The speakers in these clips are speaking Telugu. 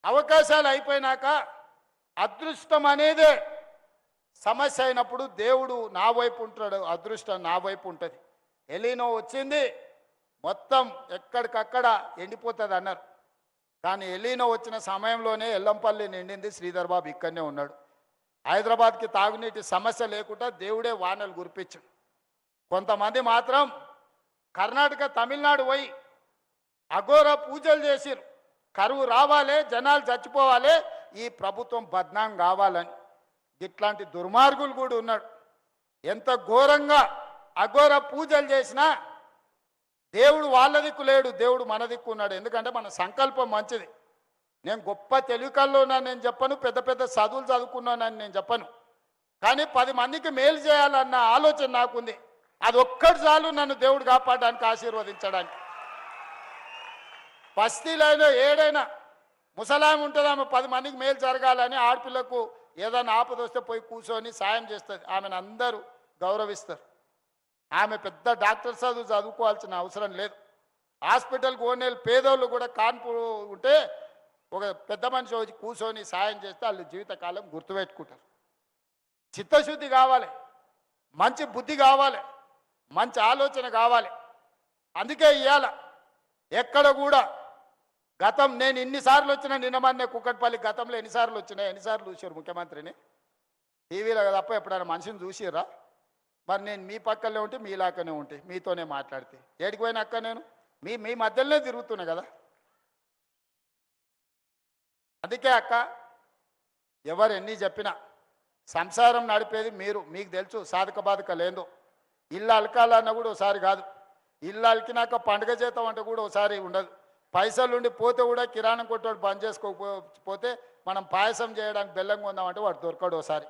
అవకాశాలు అయిపోయినాక అదృష్టం అనేదే సమస్య అయినప్పుడు దేవుడు నా వైపు ఉంటాడు, అదృష్టం నా వైపు ఉంటుంది. ఎలీనో వచ్చింది, మొత్తం ఎక్కడికక్కడ ఎండిపోతుంది అన్నారు. కానీ ఎలీనో వచ్చిన సమయంలోనే ఎల్లంపల్లి నిండింది. శ్రీధర్ బాబు ఇక్కడనే ఉన్నాడు. హైదరాబాద్కి తాగునీటి సమస్య లేకుండా దేవుడే వానలు కురిపించాడు. కొంతమంది మాత్రం కర్ణాటక తమిళనాడు పోయి అఘోర పూజలు చేసిరు. కరువు రావాలి, జనాలు చచ్చిపోవాలి, ఈ ప్రభుత్వం బద్నాం కావాలని. ఇట్లాంటి దుర్మార్గులు కూడా ఉన్నాడు. ఎంత ఘోరంగా అఘోర పూజలు చేసినా దేవుడు వాళ్ళ దిక్కు లేడు, దేవుడు మన దిక్కు ఉన్నాడు. ఎందుకంటే మన సంకల్పం మంచిది. నేను గొప్ప తెలివికల్లో ఉన్నాను నేను చెప్పను, పెద్ద పెద్ద చదువులు చదువుకున్నానని నేను చెప్పను. కానీ 10 మందికి మేలు చేయాలన్న ఆలోచన నాకుంది. అది ఒక్కటి చాలు నన్ను దేవుడు కాపాడడానికి, ఆశీర్వదించడానికి. బస్తీలైనా ఏడైనా ముసలాం ఉంటుంది, ఆమె 10 మందికి మేలు జరగాలని ఆడపిల్లకు ఏదైనా ఆపద వస్తే పోయి కూర్చొని సాయం చేస్తుంది. ఆమెను అందరూ గౌరవిస్తారు. ఆమె పెద్ద డాక్టర్ చదువుకోవాల్సిన అవసరం లేదు. హాస్పిటల్కి ఓనేళ్ళు పేదోళ్ళు కూడా కాన్పు ఉంటే ఒక పెద్ద మనిషి వచ్చి కూర్చొని సాయం చేస్తే వాళ్ళు జీవితకాలం గుర్తుపెట్టుకుంటారు. చిత్తశుద్ధి కావాలి, మంచి బుద్ధి కావాలి, మంచి ఆలోచన కావాలి. అందుకే ఇవాళ ఎక్కడ కూడా గతం నేను ఇన్నిసార్లు వచ్చినా, నిన్నమన్నే కుక్కట్పల్లి గతంలో ఎన్నిసార్లు వచ్చినాయి, ఎన్నిసార్లు చూసారు ముఖ్యమంత్రిని టీవీలో తప్ప ఎప్పుడైనా మనిషిని చూసిర్రా? మరి నేను మీ పక్కనే ఉంటే మీలాకనే ఉంటే మీతోనే మాట్లాడితే ఏడికి పోయినా అక్క నేను మీ మధ్యలోనే తిరుగుతున్నా కదా. అందుకే అక్క ఎవరు ఎన్ని చెప్పినా సంసారం నడిపేది మీరు, మీకు తెలుసు సాధక బాధక లేదో. ఇల్లు అలకాలన్నా కూడా ఒకసారి కాదు, ఇల్లు అలికినాక పండుగ చేద్దాం అంటే కూడా ఒకసారి ఉండదు. పైసలు ఉండి పోతే కూడా కిరాణం కొట్టోడు బంద్ చేసుకోకపోతే మనం పాయసం చేయడానికి బెల్లం కొందామంటే వాడు దొరకడు ఒకసారి.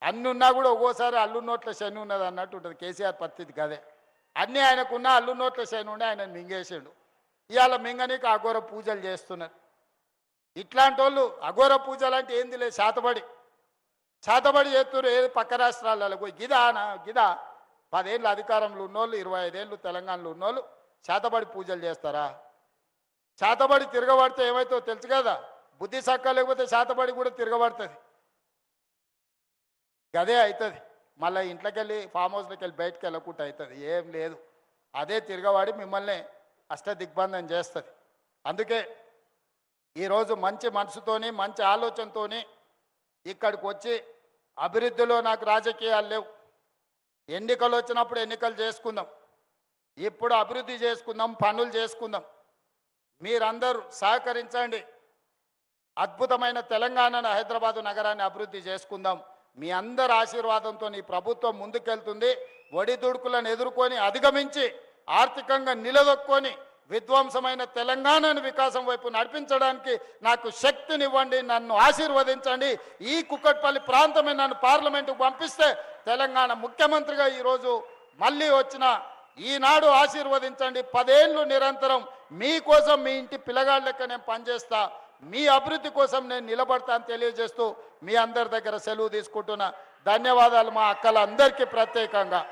అన్ని ఉన్నా కూడా ఒక్కోసారి అల్లు నోట్ల శని ఉన్నది అన్నట్టు ఉంటుంది. కేసీఆర్ పరిస్థితి కదే. అన్నీ ఆయనకున్న అల్లు నోట్ల శని ఉండి ఆయన మింగేసాడు. ఇవాళ మింగనీకి అఘోర పూజలు చేస్తున్నారు. ఇట్లాంటి వాళ్ళు అఘోర పూజలు అంటే ఏంది లేదు, శాతబడి చేస్తున్నారు. ఏది పక్క రాష్ట్రాలలో పోయి గిదా 10 ఏళ్ళు అధికారంలో ఉన్నోళ్ళు, 25 ఏళ్ళు తెలంగాణలో ఉన్నోళ్ళు శాతబడి పూజలు చేస్తారా? శాతబడి తిరగబడితే ఏమవుతుందో తెలుసు కదా. బుద్ధి సక్క లేకపోతే శాతబడి కూడా తిరగబడుతుంది. అదే అవుతుంది. మళ్ళీ ఇంట్లోకి వెళ్ళి ఫామ్ హౌస్లోకి వెళ్ళి బయటకు వెళ్ళకుండా అవుతుంది. ఏం లేదు, అదే తిరగబడి మిమ్మల్ని అష్టదిగ్బంధం చేస్తుంది. అందుకే ఈరోజు మంచి మనసుతోని మంచి ఆలోచనతోని ఇక్కడికి వచ్చి అభివృద్ధిలో నాకు రాజకీయాలు లేవు. ఎన్నికలు వచ్చినప్పుడు ఎన్నికలు చేసుకుందాం, ఇప్పుడు అభివృద్ధి చేసుకుందాం, పనులు చేసుకుందాం. మీరందరూ సహకరించండి. అద్భుతమైన తెలంగాణను, హైదరాబాదు నగరాన్ని అభివృద్ధి చేసుకుందాం. మీ అందరి ఆశీర్వాదంతో ఈ ప్రభుత్వం ముందుకెళ్తుంది. ఒడిదుడుకులను ఎదుర్కొని అధిగమించి ఆర్థికంగా నిలదొక్కొని విధ్వంసమైన తెలంగాణను వికాసం వైపు నడిపించడానికి నాకు శక్తినివ్వండి, నన్ను ఆశీర్వదించండి. ఈ కుక్కట్పల్లి ప్రాంతమే నన్ను పార్లమెంటుకు పంపిస్తే తెలంగాణ ముఖ్యమంత్రిగా ఈరోజు మళ్ళీ వచ్చిన ఈనాడు ఆశీర్వదించండి. 10 ఏళ్ళు నిరంతరం మీకోసం, మీ ఇంటి పిల్లగాళ్ళ లెక్క నేను పనిచేస్తా, మీ అభివృద్ధి కోసం నేను నిలబడతా అని తెలియజేస్తూ మీ అందరి దగ్గర సెలవు తీసుకుంటున్నా. ధన్యవాదాలు మా అక్కలందరికీ ప్రత్యేకంగా.